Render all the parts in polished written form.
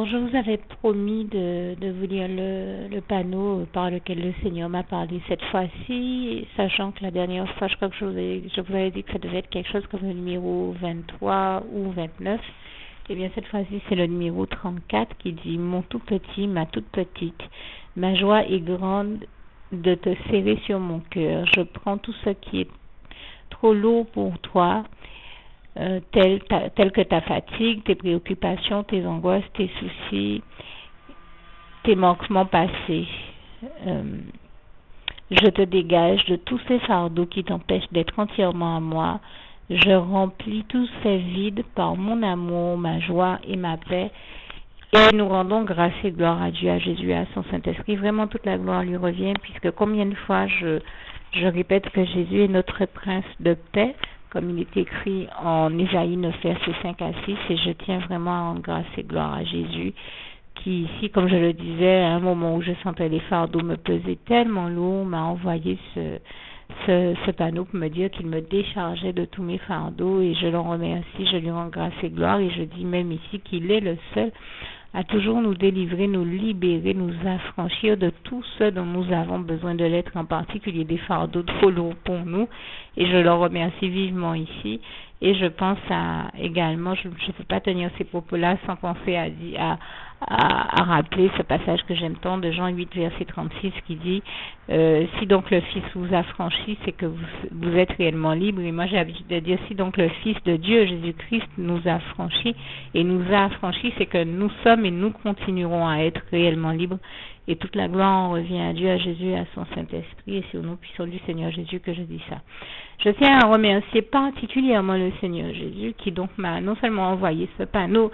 Je vous avais promis de vous lire le panneau par lequel le Seigneur m'a parlé cette fois-ci, sachant que la dernière fois, je crois que je vous avais dit que ça devait être quelque chose comme le numéro 23 ou 29. Eh bien, cette fois-ci, c'est le numéro 34 qui dit « Mon tout petit, ma toute petite, ma joie est grande de te serrer sur mon cœur. Je prends tout ce qui est trop lourd pour toi, tel que ta fatigue, tes préoccupations, tes angoisses, tes soucis, tes manquements passés. Je te dégage de tous ces fardeaux qui t'empêchent d'être entièrement à moi. Je remplis tous ces vides par mon amour, ma joie et ma paix. Et nous rendons grâce et gloire à Dieu, à Jésus, à son Saint-Esprit. Vraiment, toute la gloire lui revient, puisque combien de fois je répète que Jésus est notre prince de paix, comme il est écrit en Ésaïe 9, versets 5 à 6, et je tiens vraiment à rendre grâce et gloire à Jésus, qui ici, comme je le disais, à un moment où je sentais les fardeaux me peser tellement lourd, m'a envoyé ce panneau pour me dire qu'il me déchargeait de tous mes fardeaux, et je le remercie, je lui rends grâce et gloire, et je dis même ici qu'il est le seul à toujours nous délivrer, nous libérer, nous affranchir de tout ce dont nous avons besoin de l'être, en particulier des fardeaux trop lourds pour nous, et je le remercie vivement ici. Et je pense également, je ne peux pas tenir ces propos-là sans penser à rappeler ce passage que j'aime tant de Jean 8, verset 36 qui dit si donc le Fils vous affranchit, c'est que vous êtes réellement libre. Et moi j'ai l'habitude de dire si donc le Fils de Dieu, Jésus-Christ, nous affranchit et nous a affranchis, c'est que nous sommes et nous continuerons à être réellement libres. Et toute la gloire en revient à Dieu, à Jésus, à son Saint-Esprit, et c'est au nom puissant du Seigneur Jésus que je dis ça. Je tiens à remercier particulièrement le Seigneur Jésus, qui donc m'a non seulement envoyé ce panneau,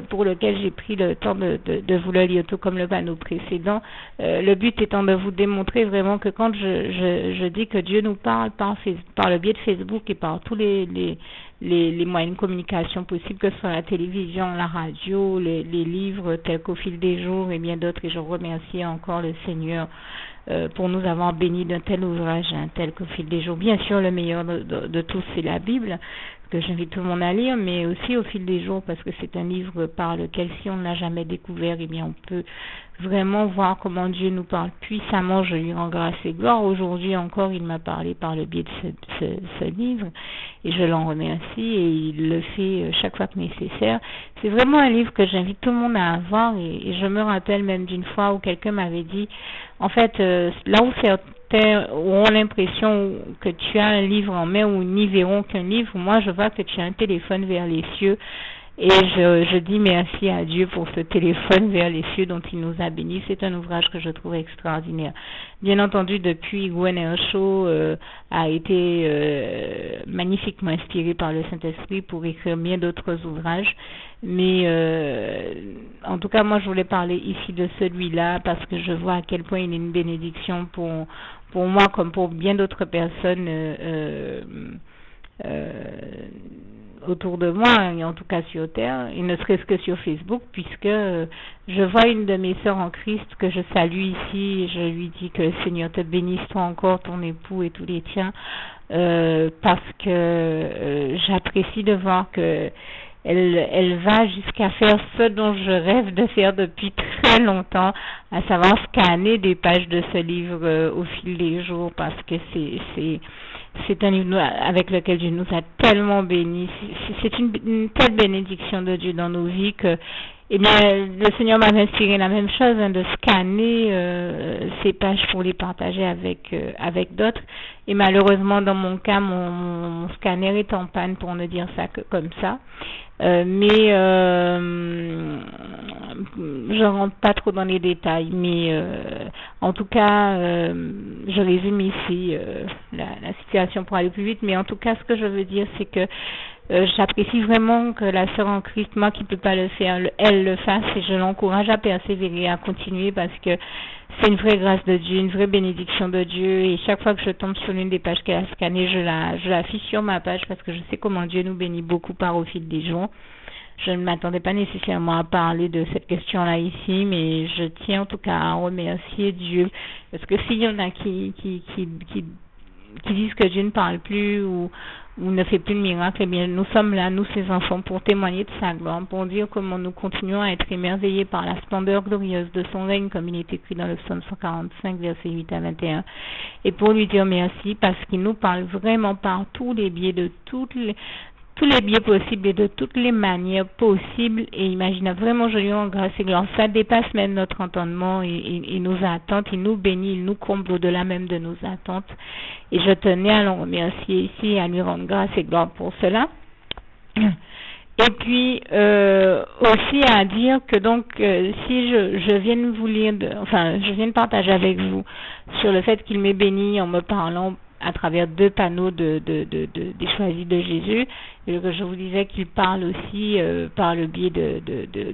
pour lequel j'ai pris le temps de vous le lire, tout comme le panneau précédent, le but étant de vous démontrer vraiment que quand je dis que Dieu nous parle par le biais de Facebook et par tous les moyens de communication possibles, que ce soit la télévision, la radio, les livres tels qu'au fil des jours et bien d'autres, et je remercie encore le Seigneur pour nous avoir bénis d'un tel ouvrage, un tel qu'au fil des jours. Bien sûr, le meilleur de tous, c'est la Bible, que j'invite tout le monde à lire, mais aussi au fil des jours, parce que c'est un livre par lequel, si on ne l'a jamais découvert, eh bien, on peut vraiment voir comment Dieu nous parle puissamment. Je lui rends grâce et gloire. Aujourd'hui encore, il m'a parlé par le biais de ce livre, et je l'en remercie, et il le fait chaque fois que nécessaire. C'est vraiment un livre que j'invite tout le monde à avoir, et je me rappelle même d'une fois où quelqu'un m'avait dit, en fait, là où certains ont l'impression que tu as un livre en main ou n'y verront qu'un livre, moi je vois que tu as un téléphone vers les cieux, et je dis merci à Dieu pour ce téléphone vers les cieux dont il nous a bénis. C'est un ouvrage que je trouve extraordinaire. Bien entendu, depuis, Gwen Ershaw a été magnifiquement inspiré par le Saint-Esprit pour écrire bien d'autres ouvrages. Mais en tout cas, moi, je voulais parler ici de celui-là parce que je vois à quel point il est une bénédiction pour moi comme pour bien d'autres personnes autour de moi, et en tout cas sur Terre, et ne serait-ce que sur Facebook, puisque je vois une de mes sœurs en Christ que je salue ici, et je lui dis que le Seigneur te bénisse, toi encore, ton époux et tous les tiens, parce que j'apprécie de voir que elle va jusqu'à faire ce dont je rêve de faire depuis très longtemps, à savoir scanner des pages de ce livre au fil des jours, parce que c'est un livre avec lequel Dieu nous a tellement bénis. C'est une telle bénédiction de Dieu dans nos vies que, eh bien, le Seigneur m'a inspiré la même chose, de scanner ces pages pour les partager avec d'autres. Et malheureusement, dans mon cas, mon scanner est en panne, pour ne dire ça que comme ça. Mais je rentre pas trop dans les détails, mais en tout cas, je résume ici la situation pour aller plus vite, mais en tout cas, ce que je veux dire, c'est que j'apprécie vraiment que la sœur en Christ, moi qui ne peux pas le faire, elle le fasse, et je l'encourage à persévérer, à continuer, parce que c'est une vraie grâce de Dieu, une vraie bénédiction de Dieu, et chaque fois que je tombe sur l'une des pages qu'elle a scannées, je la affiche sur ma page, parce que je sais comment Dieu nous bénit beaucoup par au fil des jours. Je ne m'attendais pas nécessairement à parler de cette question-là ici, mais je tiens en tout cas à remercier Dieu, parce que s'il y en a qui disent que Dieu ne parle plus, ou ou ne fait plus de miracles, eh bien, nous sommes là, nous, ses enfants, pour témoigner de sa gloire, pour dire comment nous continuons à être émerveillés par la splendeur glorieuse de son règne, comme il est écrit dans le psaume 145, versets 8 à 21, et pour lui dire merci, parce qu'il nous parle vraiment par tous les biais de tous les biais possibles et de toutes les manières possibles et imaginables. Vraiment, je lui rends grâce et gloire. Ça dépasse même notre entendement et nos attentes. Il nous bénit, il nous comble au-delà même de nos attentes. Et je tenais à le remercier ici et à lui rendre grâce et gloire pour cela. Et puis aussi à dire que donc si je viens de vous lire, je viens de partager avec vous sur le fait qu'il m'est béni en me parlant à travers 2 panneaux des choisis de Jésus, et que je vous disais qu'il parle aussi par le biais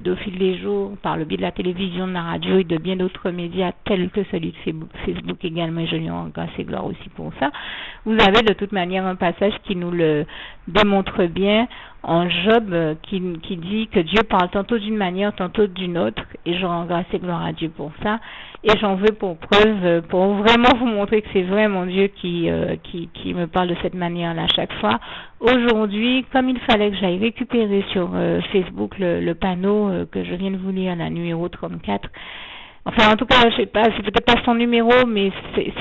au fil des jours, par le biais de la télévision, de la radio et de bien d'autres médias tels que celui de Facebook également, et je lui rends grâce et gloire aussi pour ça. Vous avez de toute manière un passage qui nous le démontre bien en Job qui dit que Dieu parle tantôt d'une manière, tantôt d'une autre, et je rends grâce et gloire à Dieu pour ça. Et j'en veux pour preuve, pour vraiment vous montrer que c'est vraiment Dieu qui me parle de cette manière-là chaque fois. Aujourd'hui, comme il fallait que j'aille récupérer sur Facebook le panneau que je viens de vous lire, la numéro 34, enfin en tout cas, je sais pas, c'est peut-être pas son numéro, mais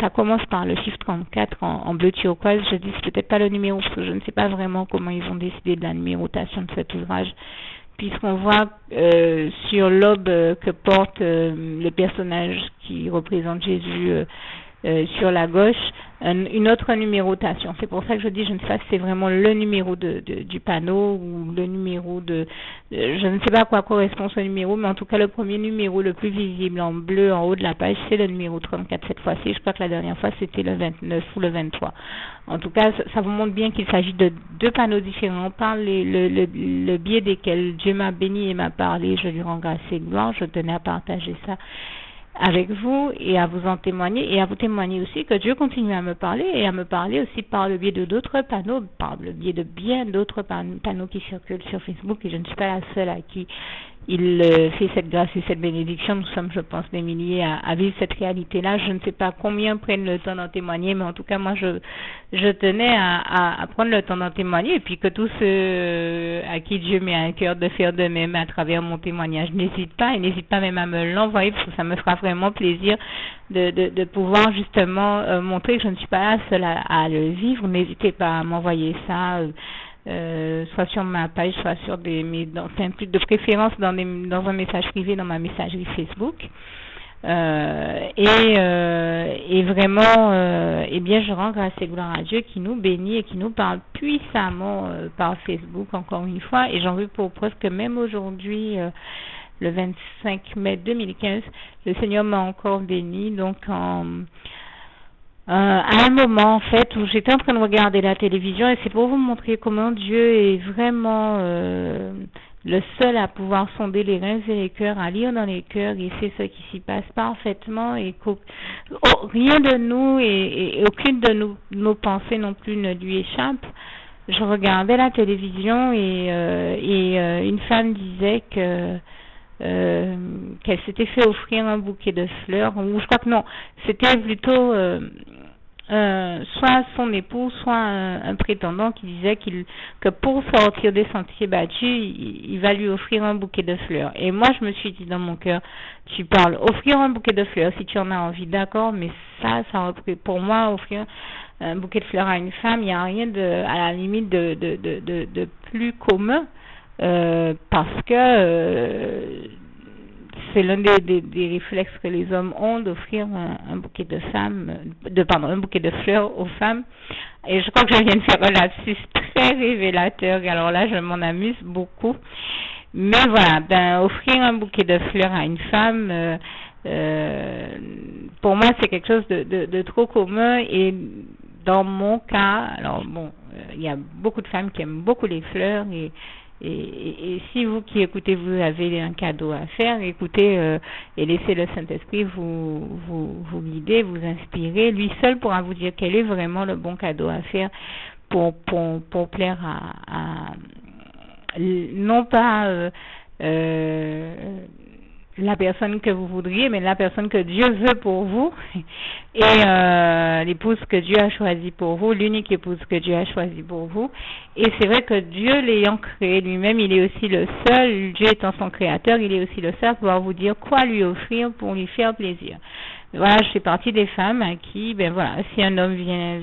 ça commence par le chiffre 34 en bleu turquoise. Je dis c'est peut-être pas le numéro, parce que je ne sais pas vraiment comment ils ont décidé de la numérotation de cet ouvrage. Puisqu'on voit sur l'aube que porte le personnage qui représente Jésus sur la gauche, une autre numérotation. C'est pour ça que je dis, je ne sais pas si c'est vraiment le numéro du panneau ou le numéro je ne sais pas à quoi correspond ce numéro, mais en tout cas le premier numéro le plus visible en bleu en haut de la page, c'est le numéro 34 cette fois-ci. Je crois que la dernière fois c'était le 29 ou le 23. En tout cas, ça vous montre bien qu'il s'agit de 2 panneaux différents par le biais desquels Dieu m'a béni et m'a parlé. Je lui rends grâce et gloire. Je tenais à partager ça avec vous et à vous en témoigner et à vous témoigner aussi que Dieu continue à me parler et à me parler aussi par le biais de d'autres panneaux, par le biais de bien d'autres panneaux qui circulent sur Facebook, et je ne suis pas la seule à qui il fait cette grâce et cette bénédiction. Nous sommes, je pense, des milliers à vivre cette réalité-là. Je ne sais pas combien prennent le temps d'en témoigner, mais en tout cas, moi, je tenais à prendre le temps d'en témoigner, et puis que tous ceux à qui Dieu met à cœur de faire de même à travers mon témoignage, n'hésite pas même à me l'envoyer, parce que ça me fera vraiment plaisir de pouvoir justement montrer que je ne suis pas la seule à le vivre. N'hésitez pas à m'envoyer ça. Soit sur ma page, soit sur plus de préférence dans un message privé dans ma messagerie Facebook. Et vraiment, eh bien, je rends grâce et gloire à Dieu qui nous bénit et qui nous parle puissamment par Facebook, encore une fois. Et j'en veux pour preuve que même aujourd'hui, le 25 mai 2015, le Seigneur m'a encore béni. Donc, à un moment en fait où j'étais en train de regarder la télévision, et c'est pour vous montrer comment Dieu est vraiment le seul à pouvoir sonder les reins et les cœurs, à lire dans les cœurs, et c'est ce qui s'y passe parfaitement, et rien de nous et aucune de nos pensées non plus ne lui échappe. Je regardais la télévision et une femme disait que qu'elle s'était fait offrir un bouquet de fleurs, ou je crois que non, c'était plutôt soit son époux, soit un prétendant qui disait que pour sortir des sentiers battus, il va lui offrir un bouquet de fleurs. Et moi, je me suis dit dans mon cœur, tu parles offrir un bouquet de fleurs si tu en as envie, d'accord, mais ça pour moi, offrir un bouquet de fleurs à une femme, il n'y a rien à la limite de plus commun, parce que c'est l'un des réflexes que les hommes ont d'offrir un bouquet un bouquet de fleurs aux femmes. Et je crois que je viens de faire un lapsus très révélateur. Alors là, je m'en amuse beaucoup. Mais voilà, offrir un bouquet de fleurs à une femme, pour moi, c'est quelque chose de trop commun. Et dans mon cas, alors bon, il y a beaucoup de femmes qui aiment beaucoup les fleurs, et si vous qui écoutez, vous avez un cadeau à faire, écoutez et laissez le Saint-Esprit vous guider, vous inspirer. Lui seul pourra vous dire quel est vraiment le bon cadeau à faire pour plaire à non pas la personne que vous voudriez, mais la personne que Dieu veut pour vous et l'épouse que Dieu a choisie pour vous, l'unique épouse que Dieu a choisie pour vous. Et c'est vrai que Dieu l'ayant créé lui-même, il est aussi le seul, Dieu étant son créateur, il est aussi le seul à pouvoir vous dire quoi lui offrir pour lui faire plaisir. Voilà, je fais partie des femmes à qui, ben voilà, si un homme vient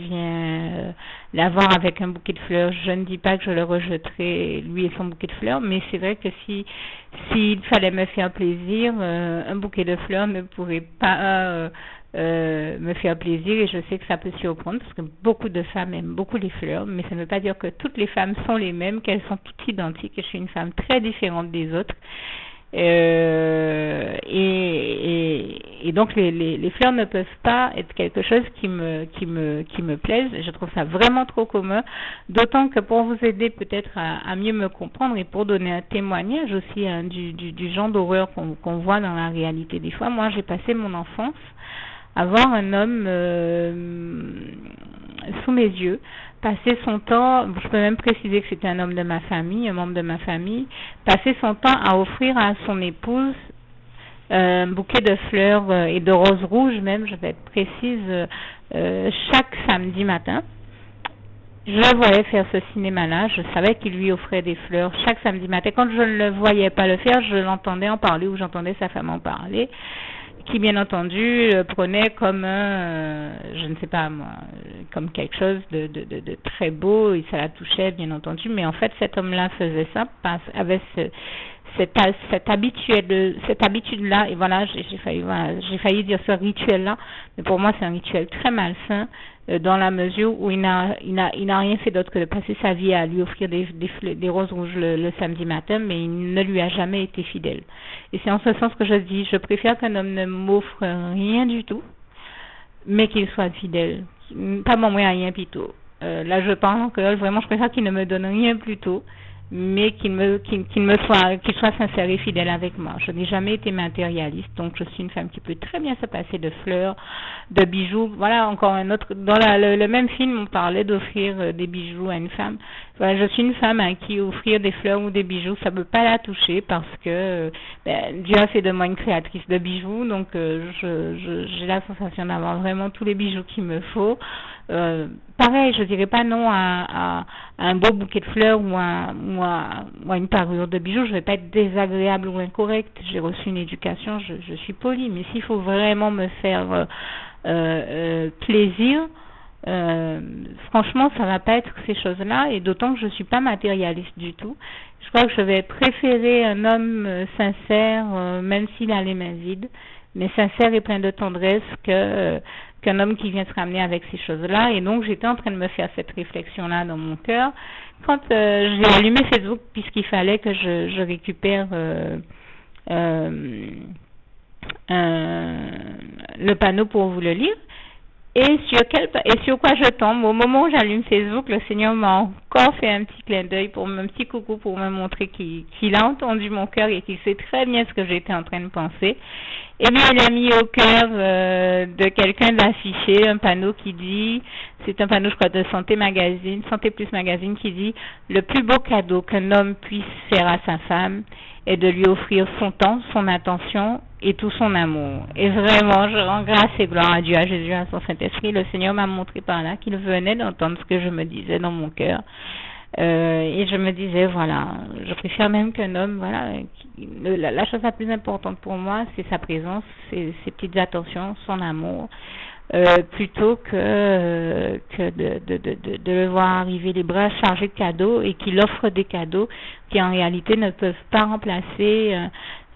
la voir avec un bouquet de fleurs, je ne dis pas que je le rejetterai, lui et son bouquet de fleurs, mais c'est vrai que s'il fallait me faire plaisir, un bouquet de fleurs ne pourrait pas me faire plaisir, et je sais que ça peut surprendre parce que beaucoup de femmes aiment beaucoup les fleurs, mais ça ne veut pas dire que toutes les femmes sont les mêmes, qu'elles sont toutes identiques. Je suis une femme très différente des autres. Et donc les fleurs ne peuvent pas être quelque chose qui me plaise. Je trouve ça vraiment trop commun, d'autant que pour vous aider peut-être à mieux me comprendre et pour donner un témoignage aussi du genre d'horreur qu'on voit dans la réalité des fois. Moi, j'ai passé mon enfance à voir un homme sous mes yeux, passer son temps, je peux même préciser que c'était un homme de ma famille, un membre de ma famille, passer son temps à offrir à son épouse un bouquet de fleurs et de roses rouges même, je vais être précise, chaque samedi matin. Je le voyais faire ce cinéma-là, je savais qu'il lui offrait des fleurs chaque samedi matin. Quand je ne le voyais pas le faire, je l'entendais en parler ou j'entendais sa femme en parler, qui bien entendu prenait comme je ne sais pas moi, comme quelque chose de très beau, et ça la touchait bien entendu, mais en fait cet homme-là faisait ça, avait cette habitude-là, et voilà, j'ai failli dire ce rituel-là, mais pour moi c'est un rituel très malsain, dans la mesure où il n'a rien fait d'autre que de passer sa vie à lui offrir des roses rouges le samedi matin, mais il ne lui a jamais été fidèle. Et c'est en ce sens que je dis, je préfère qu'un homme ne m'offre rien du tout, mais qu'il soit fidèle. Pas mon moyen rien plutôt. Là je parle encore, vraiment je préfère qu'il ne me donne rien plutôt, mais qu'il soit sincère et fidèle avec moi. Je n'ai jamais été matérialiste, donc je suis une femme qui peut très bien se passer de fleurs, de bijoux. Voilà, encore un autre, dans le même film, on parlait d'offrir des bijoux à une femme. Voilà, je suis une femme à qui offrir des fleurs ou des bijoux, ça ne peut pas la toucher parce que Dieu a fait de moi une créatrice de bijoux, donc j'ai la sensation d'avoir vraiment tous les bijoux qu'il me faut. Pareil, je dirais pas non à un beau bouquet de fleurs ou à une parure de bijoux. Je vais pas être désagréable ou incorrecte. J'ai reçu une éducation, je suis polie. Mais s'il faut vraiment me faire plaisir, franchement, ça va pas être ces choses-là. Et d'autant que je suis pas matérialiste du tout. Je crois que je vais préférer un homme sincère, même s'il a les mains vides, mais sincère et plein de tendresse qu'un homme qui vient se ramener avec ces choses-là. Et donc, j'étais en train de me faire cette réflexion-là dans mon cœur. Quand j'ai allumé Facebook, puisqu'il fallait que je récupère le panneau pour vous le lire, et sur quoi je tombe, au moment où j'allume Facebook, le Seigneur m'a encore fait un petit clin d'œil, un petit coucou pour me montrer qu'il a entendu mon cœur et qu'il sait très bien ce que j'étais en train de penser. Et bien, il a mis au cœur de quelqu'un d'afficher un panneau qui dit, c'est un panneau, je crois, de Santé Plus Magazine, qui dit: le plus beau cadeau qu'un homme puisse faire à sa femme est de lui offrir son temps, son attention et tout son amour. Et vraiment, je rends grâce et gloire à Dieu, à Jésus, à son Saint-Esprit. Le Seigneur m'a montré par là qu'il venait d'entendre ce que je me disais dans mon cœur. Et je me disais, voilà, je préfère même qu'un homme, voilà, la chose la plus importante pour moi, c'est sa présence, ses petites attentions, son amour, plutôt que de le voir arriver les bras chargés de cadeaux et qu'il offre des cadeaux qui en réalité ne peuvent pas remplacer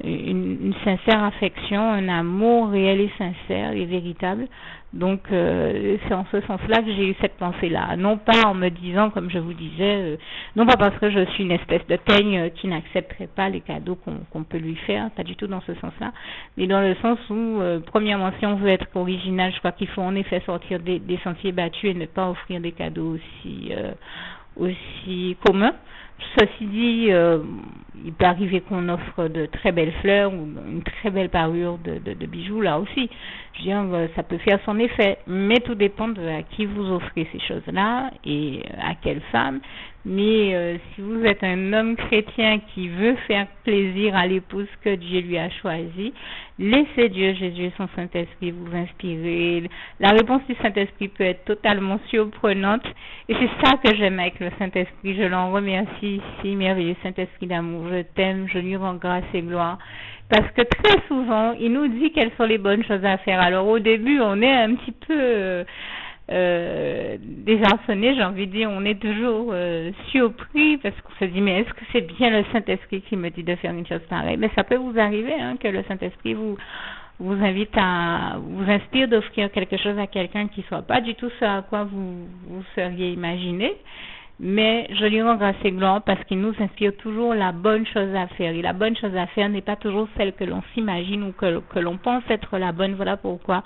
une sincère affection, un amour réel et sincère et véritable. Donc c'est en ce sens-là que j'ai eu cette pensée-là, non pas en me disant, comme je vous disais, non pas parce que je suis une espèce de teigne qui n'accepterait pas les cadeaux qu'on peut lui faire, pas du tout dans ce sens-là, mais dans le sens où, premièrement, si on veut être original, je crois qu'il faut en effet sortir des sentiers battus et ne pas offrir des cadeaux aussi communs. ceci dit, il peut arriver qu'on offre de très belles fleurs ou une très belle parure de bijoux, là aussi. Je veux dire, ça peut faire son effet, mais tout dépend de à qui vous offrez ces choses-là et à quelle femme. Mais si vous êtes un homme chrétien qui veut faire plaisir à l'épouse que Dieu lui a choisie, laissez Dieu, Jésus et son Saint-Esprit vous inspirer. La réponse du Saint-Esprit peut être totalement surprenante et c'est ça que j'aime avec le Saint-Esprit. Je l'en remercie ici, merveilleux Saint-Esprit d'amour. Je t'aime, je lui rends grâce et gloire. Parce que très souvent, il nous dit quelles sont les bonnes choses à faire. Alors au début, on est un petit peu désarçonné, j'ai envie de dire, on est toujours surpris parce qu'on se dit mais est-ce que c'est bien le Saint-Esprit qui me dit de faire une chose pareille? Mais ça peut vous arriver que le Saint-Esprit vous invite à vous inspire d'offrir quelque chose à quelqu'un qui soit pas du tout ce à quoi vous seriez imaginé. Mais je lui rends grâce et gloire parce qu'il nous inspire toujours la bonne chose à faire. Et la bonne chose à faire n'est pas toujours celle que l'on s'imagine ou que l'on pense être la bonne. Voilà pourquoi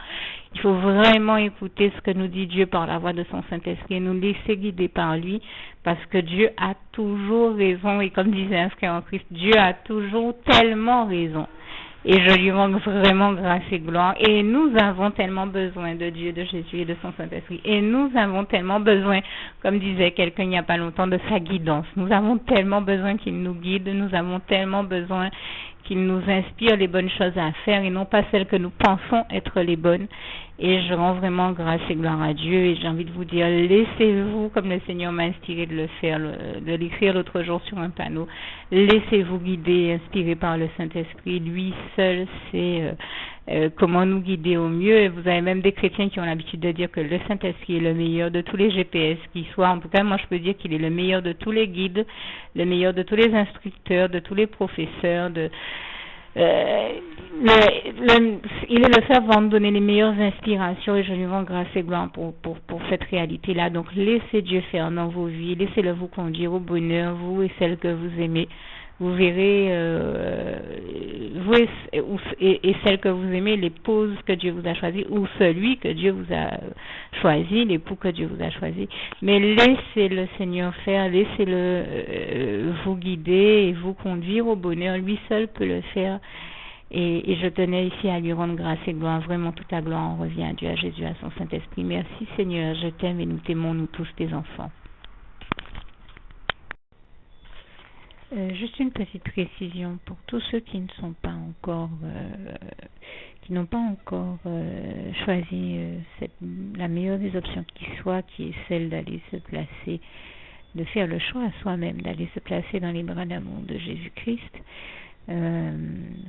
il faut vraiment écouter ce que nous dit Dieu par la voix de son Saint-Esprit et nous laisser guider par lui parce que Dieu a toujours raison. Et comme disait un frère en Christ, Dieu a toujours tellement raison. Et je lui rends vraiment grâce et gloire. Et nous avons tellement besoin de Dieu, de Jésus et de son Saint-Esprit. Et nous avons tellement besoin, comme disait quelqu'un il n'y a pas longtemps, de sa guidance. Nous avons tellement besoin qu'il nous guide. Nous avons tellement besoin qu'il nous inspire les bonnes choses à faire et non pas celles que nous pensons être les bonnes. Et je rends vraiment grâce et gloire à Dieu. Et j'ai envie de vous dire, laissez-vous, comme le Seigneur m'a inspiré de le faire, de l'écrire l'autre jour sur un panneau, laissez-vous guider, inspiré par le Saint-Esprit. Lui seul sait comment nous guider au mieux. Et vous avez même des chrétiens qui ont l'habitude de dire que le Saint-Esprit est le meilleur de tous les GPS qui soient. En tout cas, moi je peux dire qu'il est le meilleur de tous les guides, le meilleur de tous les instructeurs, de tous les professeurs, il est le servant de donner les meilleures inspirations et je lui rends grâce et gloire pour cette réalité-là. Donc laissez Dieu faire dans vos vies, laissez-le vous conduire au bonheur, vous et celle que vous aimez. Vous verrez, vous et celle que vous aimez, l'épouse que Dieu vous a choisie ou celui que Dieu vous a choisi, l'époux que Dieu vous a choisi. Mais laissez le Seigneur faire, laissez-le vous guider et vous conduire au bonheur. Lui seul peut le faire. Et je tenais ici à lui rendre grâce et gloire. Vraiment, toute la gloire en revient à Dieu, à Jésus, à son Saint-Esprit. Merci Seigneur, je t'aime et nous t'aimons, nous tous tes enfants. Juste une petite précision pour tous ceux qui ne sont pas encore, qui n'ont pas encore choisi la meilleure des options qui soit, qui est celle d'aller se placer, de faire le choix à soi-même, d'aller se placer dans les bras d'amour de Jésus-Christ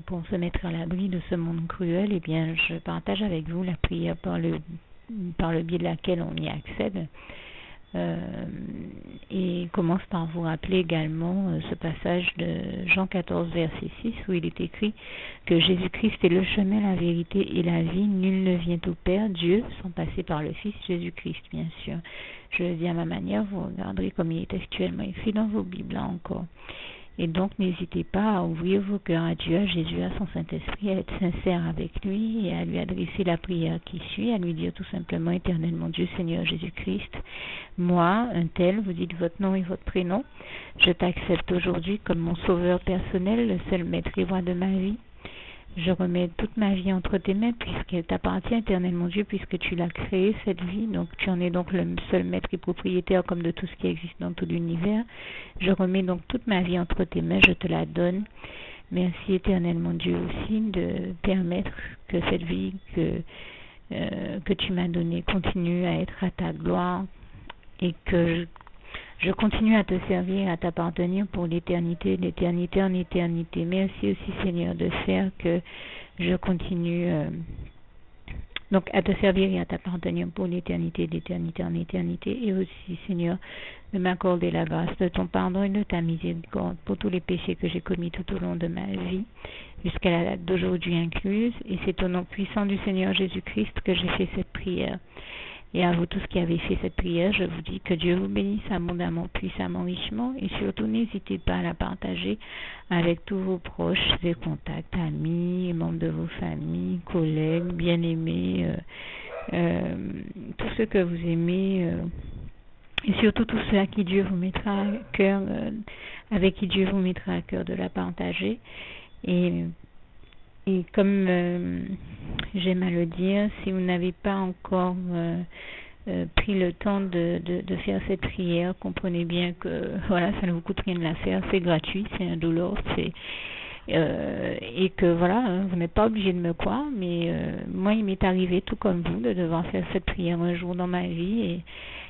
pour se mettre à l'abri de ce monde cruel. Eh bien, je partage avec vous la prière par le biais de laquelle on y accède. Et commence par vous rappeler également ce passage de Jean 14 verset 6 où il est écrit que Jésus-Christ est le chemin, la vérité et la vie. Nul ne vient au Père, Dieu, sans passer par le Fils Jésus-Christ, bien sûr. Je le dis à ma manière, vous regarderez comme il est actuellement écrit dans vos Bibles là encore. Et donc, n'hésitez pas à ouvrir vos cœurs à Dieu, à Jésus, à son Saint-Esprit, à être sincère avec lui et à lui adresser la prière qui suit, à lui dire tout simplement, Éternel mon Dieu, Seigneur Jésus-Christ, moi, un tel, vous dites votre nom et votre prénom, je t'accepte aujourd'hui comme mon sauveur personnel, le seul maître et roi de ma vie. Je remets toute ma vie entre tes mains puisqu'elle t'appartient, Éternel mon Dieu, puisque tu l'as créée, cette vie. Donc tu en es donc le seul maître et propriétaire comme de tout ce qui existe dans tout l'univers. Je remets donc toute ma vie entre tes mains, je te la donne. Merci, Éternel mon Dieu, aussi de permettre que cette vie que tu m'as donnée continue à être à ta gloire et que je continue à te servir, à t'appartenir pour l'éternité, d'éternité en éternité. Merci aussi, Seigneur, de faire que je continue donc à te servir et à t'appartenir pour l'éternité, d'éternité en éternité. Et aussi, Seigneur, de m'accorder la grâce de ton pardon et de ta miséricorde pour tous les péchés que j'ai commis tout au long de ma vie, jusqu'à la date d'aujourd'hui incluse. Et c'est au nom puissant du Seigneur Jésus-Christ que j'ai fait cette prière. Et à vous tous qui avez fait cette prière, je vous dis que Dieu vous bénisse abondamment, puissamment, richement. Et surtout, n'hésitez pas à la partager avec tous vos proches et contacts, amis, membres de vos familles, collègues, bien-aimés, tous ceux que vous aimez et surtout tous ceux à qui Dieu vous mettra à cœur, avec qui Dieu vous mettra à cœur de la partager. Et comme j'aime à le dire, si vous n'avez pas encore pris le temps de faire cette prière, comprenez bien que voilà, ça ne vous coûte rien de la faire, c'est gratuit, c'est indolore, et que voilà, vous n'êtes pas obligé de me croire, mais moi il m'est arrivé tout comme vous de devoir faire cette prière un jour dans ma vie,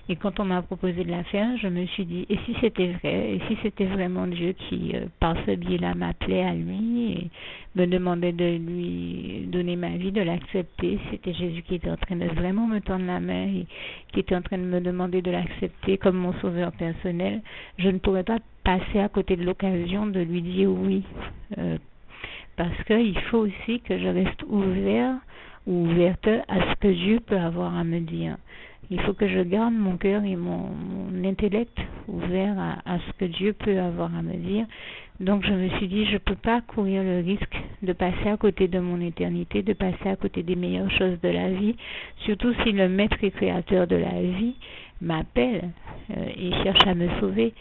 et quand on m'a proposé de la faire, je me suis dit, et si c'était vrai, et si c'était vraiment Dieu qui, par ce biais-là, m'appelait à lui et me demandait de lui donner ma vie, de l'accepter, c'était Jésus qui était en train de vraiment me tendre la main et qui était en train de me demander de l'accepter comme mon sauveur personnel, je ne pourrais pas passer à côté de l'occasion de lui dire oui, parce qu'il faut aussi que je reste ouverte à ce que Dieu peut avoir à me dire. Il faut que je garde mon cœur et mon intellect ouvert à ce que Dieu peut avoir à me dire. Donc je me suis dit, je ne peux pas courir le risque de passer à côté de mon éternité, de passer à côté des meilleures choses de la vie, surtout si le maître et créateur de la vie m'appelle et cherche à me sauver.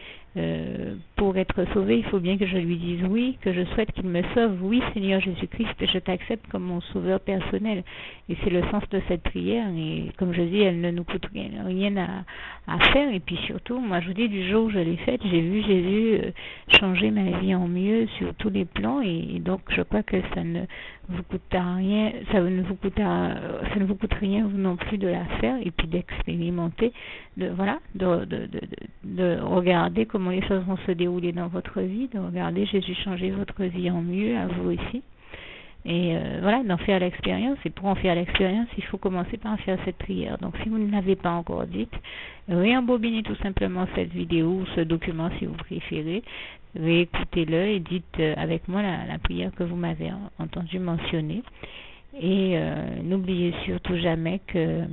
Pour être sauvé, il faut bien que je lui dise oui, que je souhaite qu'il me sauve. Oui, Seigneur Jésus-Christ, je t'accepte comme mon sauveur personnel. Et c'est le sens de cette prière. Et comme je dis, elle ne nous coûte rien à faire. Et puis surtout, moi je vous dis, du jour où je l'ai faite, j'ai vu Jésus changer ma vie en mieux sur tous les plans. Et donc je crois que ça ne vous coûte rien, ça ne vous coûte rien vous non plus de la faire et puis d'expérimenter, de regarder comment les choses vont se dérouler dans votre vie, de regarder Jésus changer votre vie en mieux, à vous aussi. Et d'en faire l'expérience. Et pour en faire l'expérience, il faut commencer par faire cette prière. Donc si vous ne l'avez pas encore dite, réembobinez tout simplement cette vidéo ou ce document si vous préférez, réécoutez-le et dites avec moi la prière que vous m'avez entendu mentionner. Et n'oubliez surtout jamais que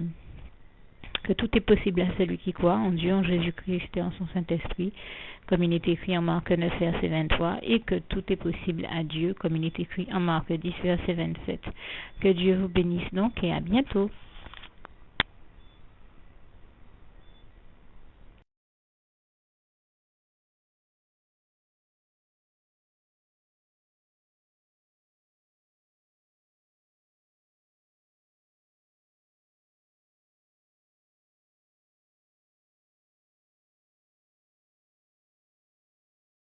tout est possible à celui qui croit en Dieu, en Jésus-Christ et en son Saint-Esprit, comme il est écrit en Marc 9, verset 23, et que tout est possible à Dieu, comme il est écrit en Marc 10, verset 27. Que Dieu vous bénisse donc et à bientôt.